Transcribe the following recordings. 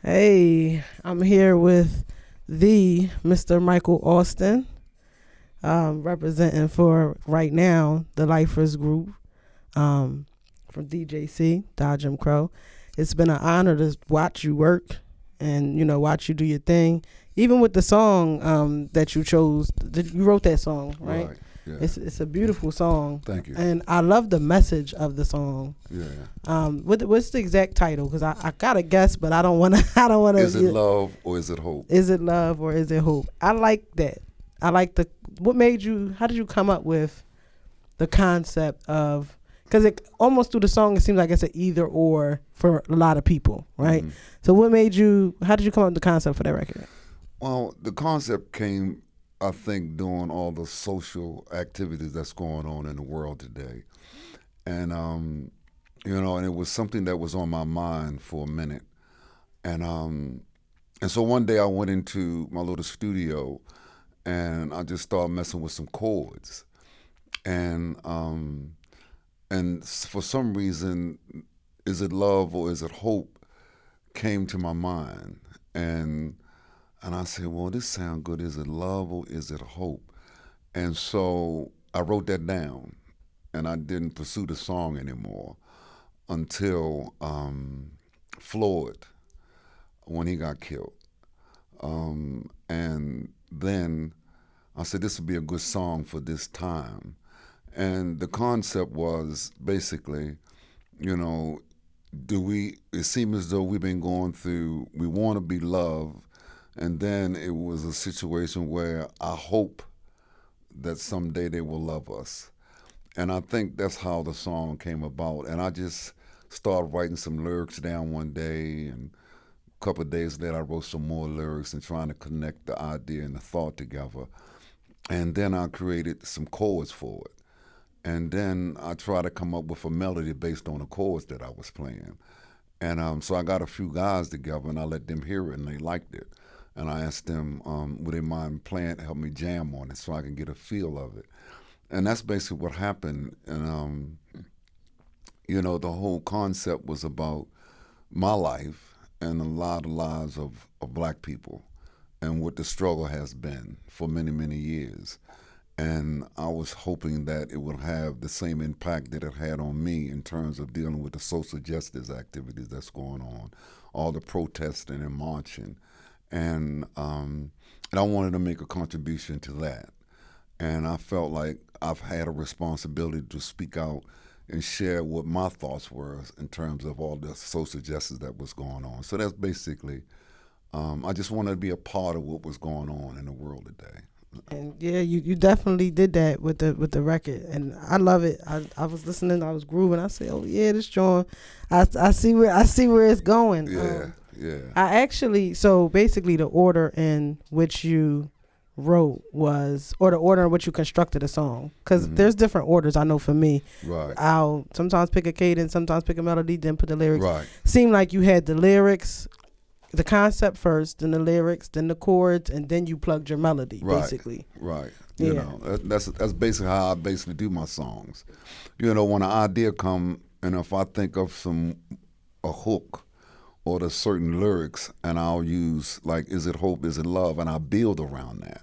Hey, I'm here with the Mr. Michael Austin, representing for right now the Lifers Group from DJC, Dodge Jim Crow. It's been an honor to watch you work and watch you do your thing. Even with the song that you chose, you wrote that song, right? Right. Yeah. It's a beautiful song. Thank you. And I love the message of the song. Yeah. What's the exact title? Because I gotta guess, but I don't wanna. I don't wanna. Is it love or is it hope? Is it love or is it hope? I like that. I like the. What made you? How did you come up with the concept of? Because it almost through the song, it seems like it's an either or for a lot of people, right? Mhm. So what made you? How did you come up with the concept for that record? Well, the concept came, I think, during all the social activities that's going on in the world today, and and it was something that was on my mind for a minute, and so one day I went into my little studio, and I just started messing with some chords, and for some reason, is it love or is it hope came to my mind, and I said, well, this sounds good. Is it love or is it hope? And so I wrote that down, and I didn't pursue the song anymore until Floyd, when he got killed. And then I said, this would be a good song for this time. And the concept was basically, you know, it seems as though we've been going through, we want to be loved, and then it was a situation where I hope that someday they will love us. And I think that's how the song came about. And I just started writing some lyrics down one day, and a couple of days later I wrote some more lyrics and trying to connect the idea and the thought together. And then I created some chords for it. And then I tried to come up with a melody based on the chords that I was playing. And so I got a few guys together, and I let them hear it, and they liked it. And I asked them, would they mind playing, help me jam on it so I can get a feel of it. And that's basically what happened. And, the whole concept was about my life and a lot of lives of black people and what the struggle has been for many, many years. And I was hoping that it would have the same impact that it had on me in terms of dealing with the social justice activities that's going on, all the protesting and marching. And I wanted to make a contribution to that. And I felt like I've had a responsibility to speak out and share what my thoughts were in terms of all the social justice that was going on. So that's basically, I just wanted to be a part of what was going on in the world today. And yeah, you definitely did that with the record, and I love it. I was listening, I was grooving. I said, oh yeah, this joint, I see where it's going. Yeah. I actually, so basically the order in which you wrote was, or the order in which you constructed a song, because there's different orders. I know for me, Right. I'll sometimes pick a cadence, sometimes pick a melody, then put the lyrics. Right. Seemed like you had the lyrics, the concept first, then the lyrics, then the chords, and then you plugged your melody, Right. basically. Right. Yeah. That's basically how I basically do my songs. When an idea come, and if I think of a hook or the certain lyrics, and I'll use like, is it hope, is it love, and I build around that,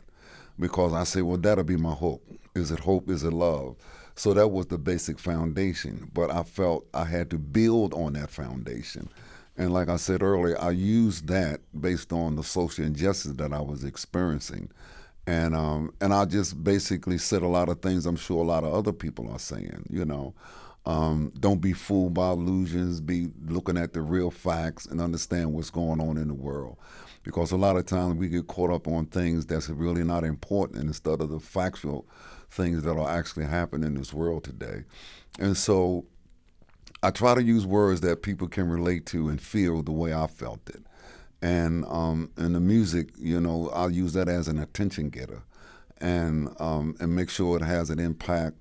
because I say, well, that'll be my hook. Is it hope, is it love? So that was the basic foundation, but I felt I had to build on that foundation. And like I said earlier, I used that based on the social injustice that I was experiencing. And I just basically said a lot of things I'm sure a lot of other people are saying, don't be fooled by illusions, be looking at the real facts and understand what's going on in the world. Because a lot of times we get caught up on things that's really not important instead of the factual things that are actually happening in this world today. And so I try to use words that people can relate to and feel the way I felt it. And the music, I'll use that as an attention getter, and make sure it has an impact.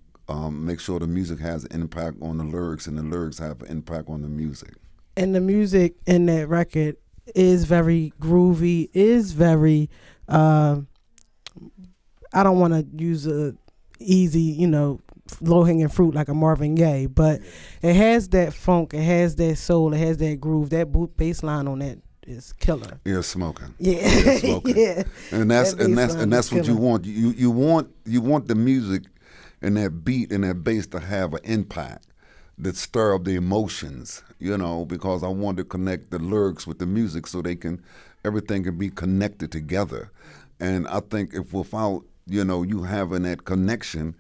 Make sure the music has an impact on the lyrics, and the lyrics have an impact on the music. And the music in that record is very groovy, is very, I don't want to use a easy, low-hanging fruit like a Marvin Gaye, but it has that funk, it has that soul, it has that groove. That bass line on that is killer. Yeah, smoking. Yeah, Yeah, smoking. yeah. And that's That bass line that's is what you killer. want. You want the music and that beat and that bass to have an impact that stir up the emotions, because I want to connect the lyrics with the music so everything can be connected together. And I think if without, you having that connection,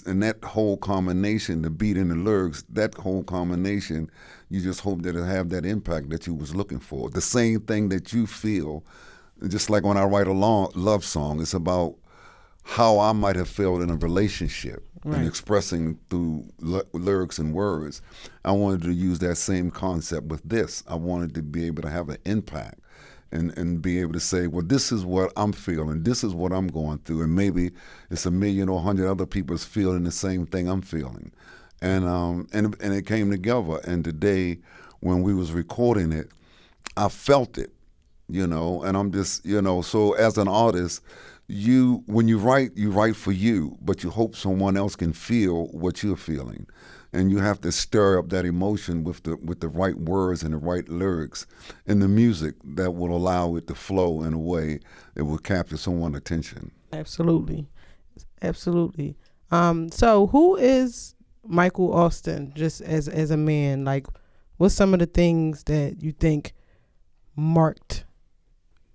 and that whole combination, the beat and the lyrics, that whole combination, you just hope that it'll have that impact that you was looking for. The same thing that you feel, just like when I write a love song, it's about how I might have felt in a relationship and Right. expressing through lyrics and words. I wanted to use that same concept with this. I wanted to be able to have an impact and be able to say, well, this is what I'm feeling, this is what I'm going through, and maybe it's 1,000,000 or 100 other people's feeling the same thing I'm feeling. And it came together. And today, when we was recording it, I felt it, and I'm just, so as an artist, when you write for you, but you hope someone else can feel what you're feeling. And you have to stir up that emotion with the right words and the right lyrics and the music that will allow it to flow in a way that will capture someone's attention. Absolutely. Absolutely. So who is Michael Austin, just as a man? Like, what's some of the things that you think marked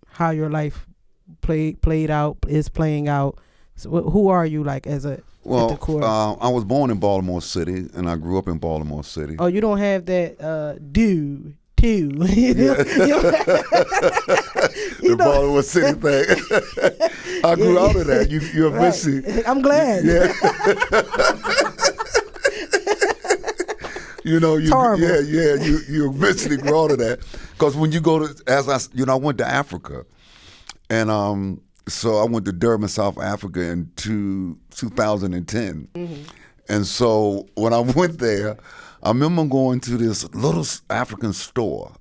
how your life played out, is playing out? So who are you, like, at the Well, core? I was born in Baltimore City, and I grew up in Baltimore City. Oh, you don't have that do too. You know? The Baltimore City thing. I grew out of that. You eventually. Right. I'm glad. Yeah. You eventually grow out of that, because when you go to, I went to Africa, and so I went to Durban, South Africa in 2010. Mm-hmm. And so when I went there, I remember going to this little African store.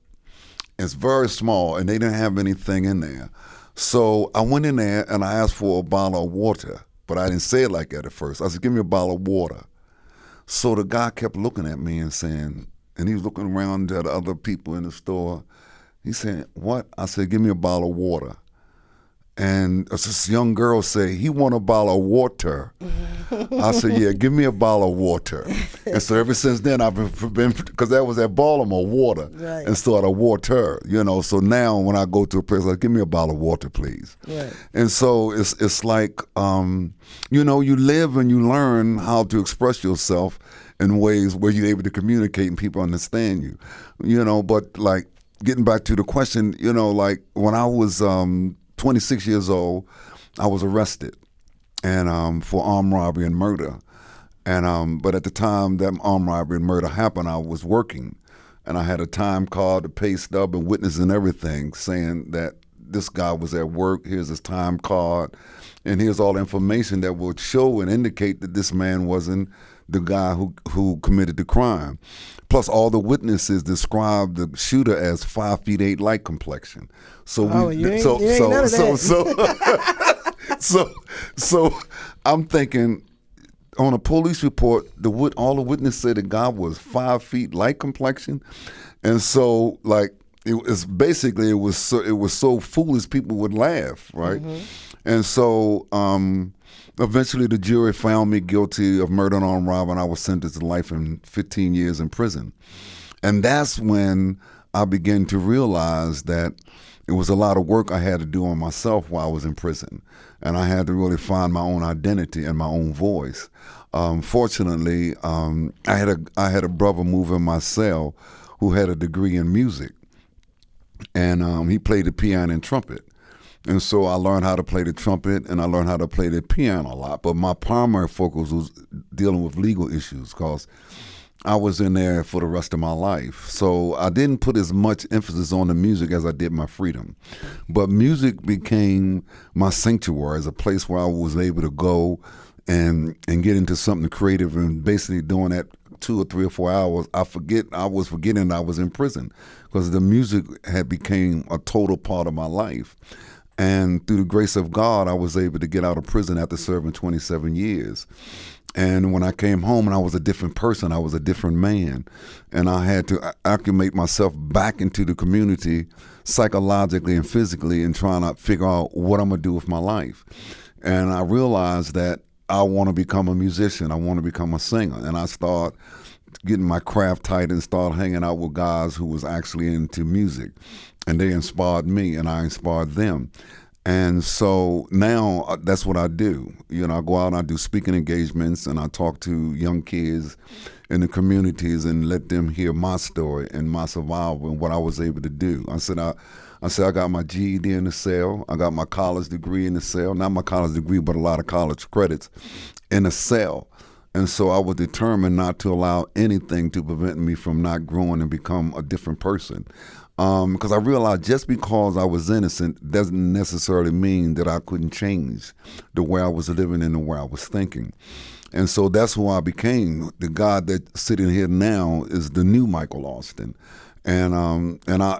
It's very small, and they didn't have anything in there. So I went in there and I asked for a bottle of water, but I didn't say it like that at first. I said, give me a bottle of water. So the guy kept looking at me and saying, and he was looking around at the other people in the store. He said, what? I said, give me a bottle of water. And this young girl said, he want a bottle of water. I said, yeah, give me a bottle of water. And so ever since then, I've been, because that was at Baltimore, water, Right. instead of water, So now when I go to a place, like, give me a bottle of water, please. Right. And so it's like, you live and you learn how to express yourself in ways where you're able to communicate and people understand you. But like, getting back to the question, like when I was 26 years old, I was arrested and for armed robbery and murder. And but at the time that armed robbery and murder happened, I was working, and I had a time card, a pay stub, and witness and everything, saying that this guy was at work. Here's his time card, and here's all the information that would show and indicate that this man wasn't the guy who committed the crime. Plus, all the witnesses described the shooter as 5'8" light complexion. So so I'm thinking, on a police report, all the witnesses said the guy was 5 feet light complexion, and so like it was so foolish people would laugh, right? Mm-hmm. And so eventually the jury found me guilty of murder and armed robbery, and I was sentenced to life and 15 years in prison. And that's when I began to realize that it was a lot of work I had to do on myself while I was in prison. And I had to really find my own identity and my own voice. Fortunately, I had a brother move in my cell who had a degree in music. And he played the piano and trumpet. And so I learned how to play the trumpet and I learned how to play the piano a lot. But my primary focus was dealing with legal issues, because I was in there for the rest of my life. So I didn't put as much emphasis on the music as I did my freedom. But music became my sanctuary, as a place where I was able to go and get into something creative, and basically doing that 2 or 3 or 4 hours, I was forgetting I was in prison, because the music had became a total part of my life. And through the grace of God, I was able to get out of prison after serving 27 years. And when I came home and I was a different person, I was a different man. And I had to acclimate myself back into the community psychologically and physically and trying to figure out what I'm going to do with my life. And I realized that I want to become a musician. I want to become a singer. And I start getting my craft tight and start hanging out with guys who was actually into music. And they inspired me and I inspired them. And so now that's what I do. You know, I go out and I do speaking engagements and I talk to young kids in the communities and let them hear my story and my survival and what I was able to do. I said I got my GED in the cell. I got my college degree in the cell. Not my college degree, but a lot of college credits in the cell. And so I was determined not to allow anything to prevent me from not growing and become a different person. Because I realized just because I was innocent doesn't necessarily mean that I couldn't change the way I was living and the way I was thinking. And so that's who I became. The guy that's sitting here now is the new Michael Austin. And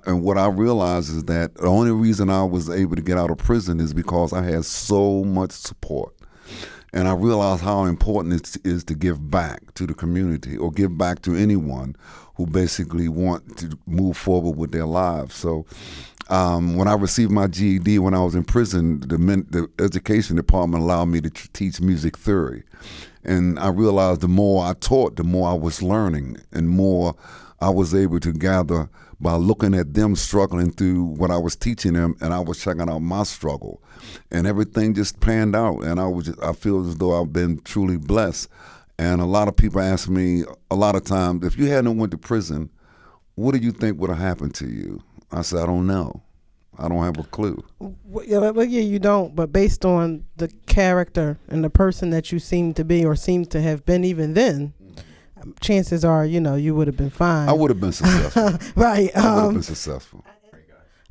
what I realized is that the only reason I was able to get out of prison is because I had so much support. And I realized how important it is to give back to the community or give back to anyone who basically want to move forward with their lives. So when I received my GED when I was in prison, the education department allowed me to teach music theory. And I realized the more I taught, the more I was learning and more I was able to gather by looking at them struggling through what I was teaching them, and I was checking out my struggle. And everything just panned out, and I feel as though I've been truly blessed. And a lot of people ask me a lot of times, if you hadn't went to prison, what do you think would have happened to you? I said, I don't know. I don't have a clue. Well, yeah, you don't. But based on the character and the person that you seem to be or seem to have been even then, chances are, you would have been fine. I would have been successful. Right. I would have been successful.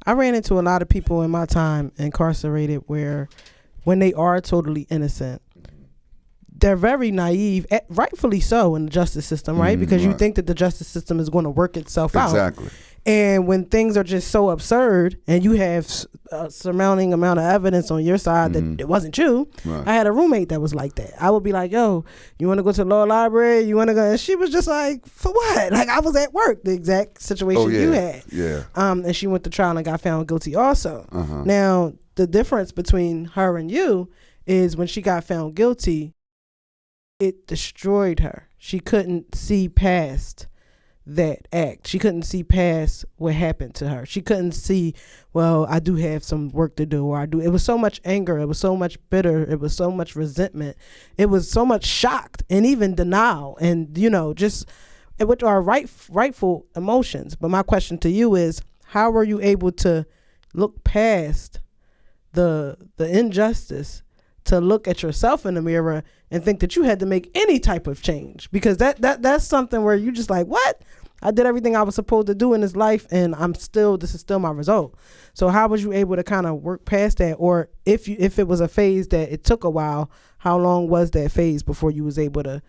I ran into a lot of people in my time incarcerated where when they are totally innocent, they're very naive, rightfully so, in the justice system, right? Because you think that the justice system is going to work itself out. Exactly. And when things are just so absurd and you have a surmounting amount of evidence on your side that it wasn't you, right. I had a roommate that was like that. I would be like, yo, you want to go to the law library? You want to go? And she was just like, for what? Like, I was at work, the exact situation you had. Yeah. And she went to trial and got found guilty also. Uh-huh. Now, the difference between her and you is when she got found guilty, it destroyed her. She couldn't see past that act. She couldn't see past what happened to her. She couldn't see, well, I do have some work to do, or I do. It was so much anger. It was so much bitter. It was so much resentment. It was so much shocked and even denial, and just which are rightful emotions. But my question to you is, how were you able to look past the injustice to look at yourself in the mirror and think that you had to make any type of change? Because that's something where you just like, what? I did everything I was supposed to do in this life, and this is still my result. So how was you able to kind of work past that? Or if it was a phase that it took a while, how long was that phase before you was able to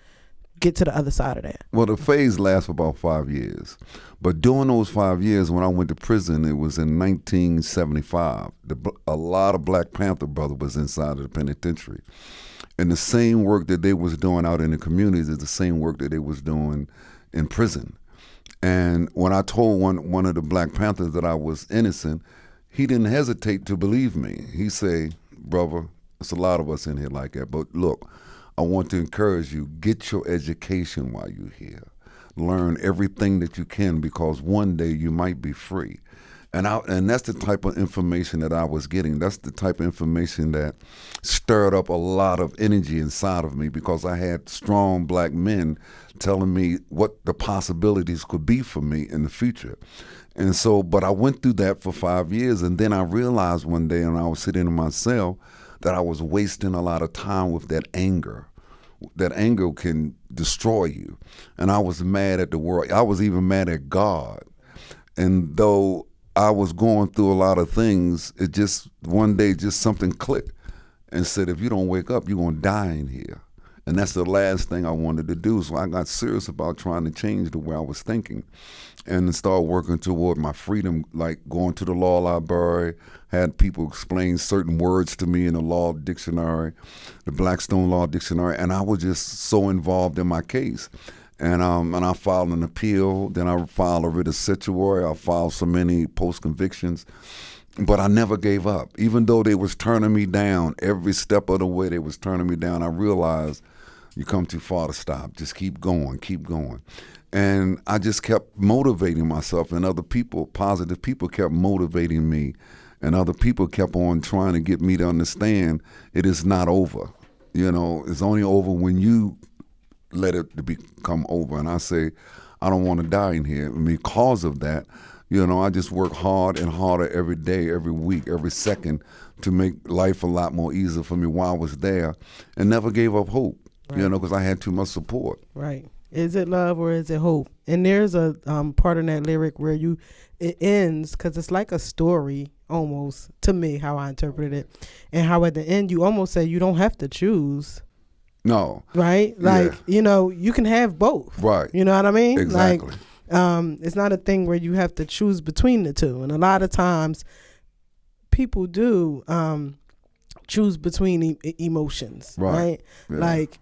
get to the other side of that? Well, the phase lasts for about 5 years. But during those 5 years, when I went to prison, it was in 1975. A lot of Black Panther brothers was inside of the penitentiary. And the same work that they was doing out in the communities is the same work that they was doing in prison. And when I told one of the Black Panthers that I was innocent, he didn't hesitate to believe me. He said, brother, there's a lot of us in here like that, but look, I want to encourage you, get your education while you're here. Learn everything that you can, because one day you might be free. And that's the type of information that I was getting. That's the type of information that stirred up a lot of energy inside of me, because I had strong Black men telling me what the possibilities could be for me in the future. And so, but I went through that for 5 years, and then I realized one day when I was sitting in my cell that I was wasting a lot of time with that anger. That anger can destroy you. And I was mad at the world. I was even mad at God. And though I was going through a lot of things, it just, one day, just something clicked and said, if you don't wake up, you're going to die in here. And that's the last thing I wanted to do. So I got serious about trying to change the way I was thinking and start working toward my freedom, like going to the law library, had people explain certain words to me in the law dictionary, the Blackstone Law Dictionary, and I was just so involved in my case. And I filed an appeal, then I filed a writ of certiorari, I filed so many post-convictions, but I never gave up. Even though they was turning me down, every step of the way they was turning me down, I realized you come too far to stop. Just keep going, keep going. And I just kept motivating myself, and other people, positive people, kept motivating me, and other people kept on trying to get me to understand it is not over. You know, it's only over when you let it become over. And I say, I don't want to die in here. And because of that, you know, I just work hard and harder every day, every week, every second to make life a lot more easier for me while I was there, and never gave up hope, right. You know, because I had too much support. Right. Is it love or is it hope? And there's a part in that lyric where it ends, because it's like a story almost, to me, how I interpreted it, and how at the end you almost say you don't have to choose. No. Right? Like, you know, you can have both. Right. You know what I mean? Exactly. Like, it's not a thing where you have to choose between the two. And a lot of times people do choose between emotions, right? Yeah. Like,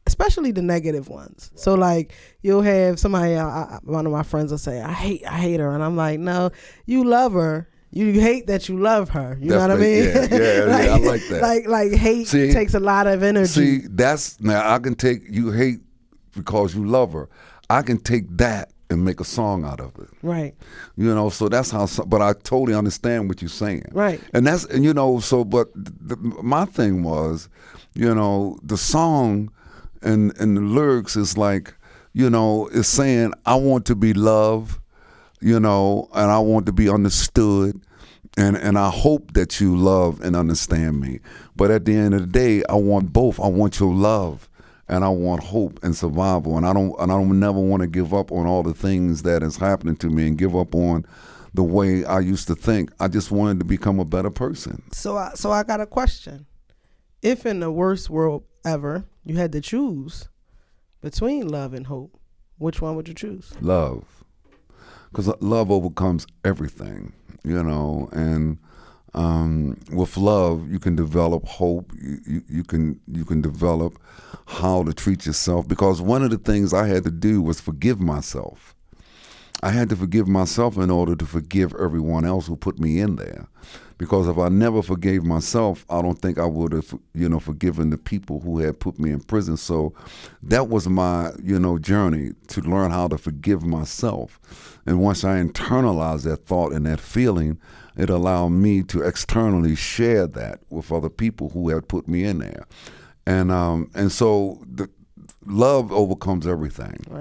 especially the negative ones. So like you'll have somebody, one of my friends will say, I hate her. And I'm like, no, you love her. You hate that you love her. You know what I mean? Yeah, like, I like that. Like hate takes a lot of energy. See, now I can take, you hate because you love her. I can take that and make a song out of it. Right. You know, so that's how, but I totally understand what you're saying. Right. And that's, you know, so, but my thing was, you know, the song and the lyrics is like, you know, it's saying, I want to be loved, you know, and I want to be understood. And I hope that you love and understand me. But at the end of the day, I want both. I want your love and I want hope and survival. And I don't never want to give up on all the things that is happening to me and give up on the way I used to think. I just wanted to become a better person. So I got a question. If in the worst world ever you had to choose between love and hope, which one would you choose? Love. Because love overcomes everything, you know, and with love you can develop hope. You can develop how to treat yourself, because one of the things I had to do was forgive myself. I had to forgive myself in order to forgive everyone else who put me in there. Because if I never forgave myself, I don't think I would have, you know, forgiven the people who had put me in prison. So that was my, you know, journey to learn how to forgive myself. And once I internalized that thought and that feeling, it allowed me to externally share that with other people who had put me in there. And so the love overcomes everything. Right.